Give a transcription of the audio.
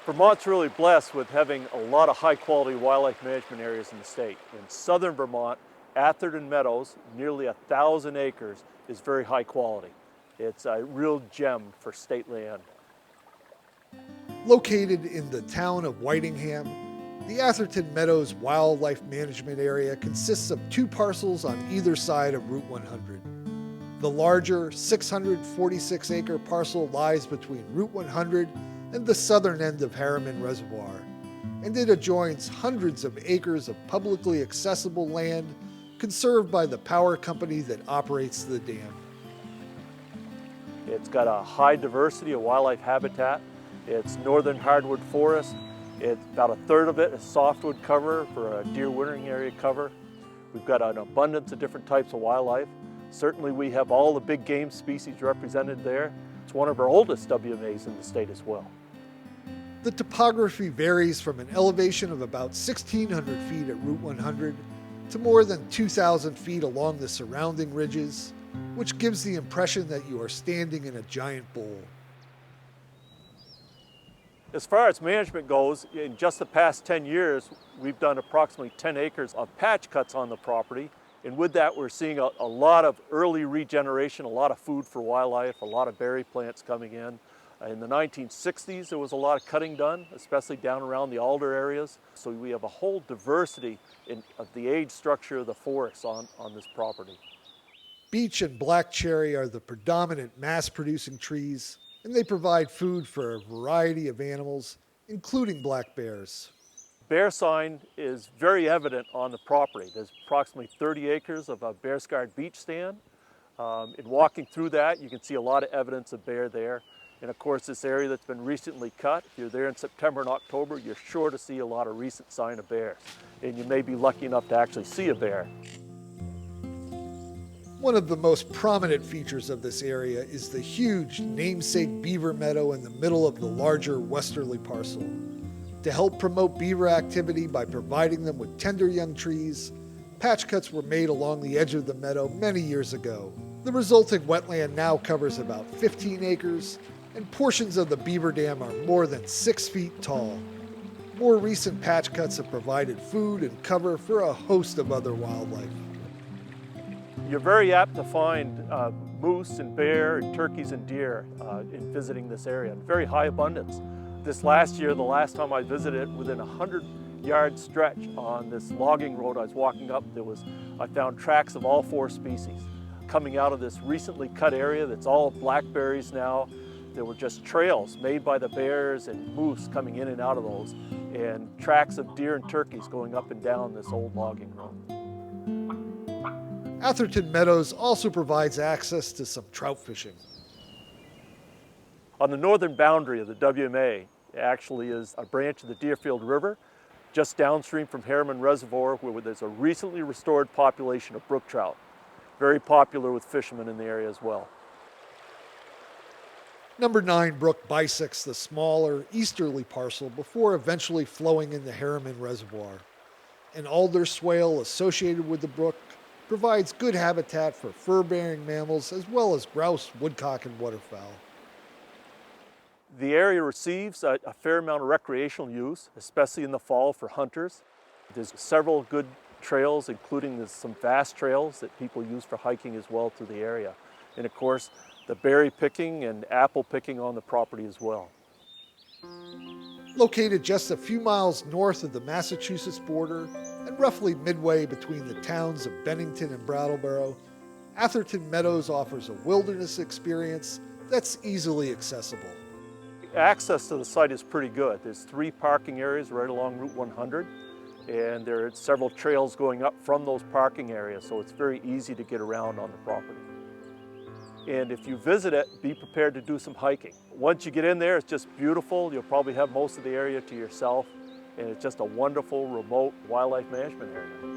Vermont's really blessed with having a lot of high-quality wildlife management areas in the state. In southern Vermont, Atherton Meadows, nearly 1,000 acres, is very high quality. It's a real gem for state land. Located in the town of Whitingham, the Atherton Meadows Wildlife Management Area consists of 2 parcels on either side of Route 100. The larger 646-acre parcel lies between Route 100 and the southern end of Harriman Reservoir, and it adjoins hundreds of acres of publicly accessible land conserved by the power company that operates the dam. It's got a high diversity of wildlife habitat. It's northern hardwood forest. It's about a third of it is softwood cover for a deer wintering area cover. We've got an abundance of different types of wildlife. Certainly we have all the big game species represented there. It's one of our oldest WMAs in the state as well. The topography varies from an elevation of about 1,600 feet at Route 100 to more than 2,000 feet along the surrounding ridges, which gives the impression that you are standing in a giant bowl. As far as management goes, in just the past 10 years, we've done approximately 10 acres of patch cuts on the property. And with that, we're seeing a lot of early regeneration, a lot of food for wildlife, a lot of berry plants coming in. In the 1960s, there was a lot of cutting done, especially down around the alder areas. So we have a whole diversity of the age structure of the forests on this property. Beech and black cherry are the predominant mass-producing trees, and they provide food for a variety of animals, including black bears. Bear sign is very evident on the property. There's approximately 30 acres of a bear-scarred beech stand. In walking through that, you can see a lot of evidence of bear there. And of course, this area that's been recently cut, if you're there in September and October, you're sure to see a lot of recent sign of bears. And you may be lucky enough to actually see a bear. One of the most prominent features of this area is the huge namesake beaver meadow in the middle of the larger westerly parcel. To help promote beaver activity by providing them with tender young trees, patch cuts were made along the edge of the meadow many years ago. The resulting wetland now covers about 15 acres, and portions of the beaver dam are more than 6 feet tall. More recent patch cuts have provided food and cover for a host of other wildlife. You're very apt to find moose and bear and turkeys and deer in visiting this area, in very high abundance. This last year, the last time I visited, within a 100-yard stretch on this logging road I was walking up, I found tracks of all 4 species. Coming out of this recently cut area that's all blackberries now, there were just trails made by the bears and moose coming in and out of those, and tracks of deer and turkeys going up and down this old logging road. Atherton Meadows also provides access to some trout fishing. On the northern boundary of the WMA actually is a branch of the Deerfield River, just downstream from Harriman Reservoir, where there's a recently restored population of brook trout. Very popular with fishermen in the area as well. Number 9 Brook bisects the smaller easterly parcel before eventually flowing into Harriman Reservoir. An alder swale associated with the brook provides good habitat for fur-bearing mammals as well as grouse, woodcock, and waterfowl. The area receives a fair amount of recreational use, especially in the fall for hunters. There's several good trails, including some vast trails that people use for hiking as well through the area. And of course, the berry picking and apple picking on the property as well. Located just a few miles north of the Massachusetts border and roughly midway between the towns of Bennington and Brattleboro, Atherton Meadows offers a wilderness experience that's easily accessible. Access to the site is pretty good. There's 3 parking areas right along Route 100, and there are several trails going up from those parking areas, so it's very easy to get around on the property. And if you visit it, be prepared to do some hiking. Once you get in there, it's just beautiful. You'll probably have most of the area to yourself, and it's just a wonderful, remote wildlife management area.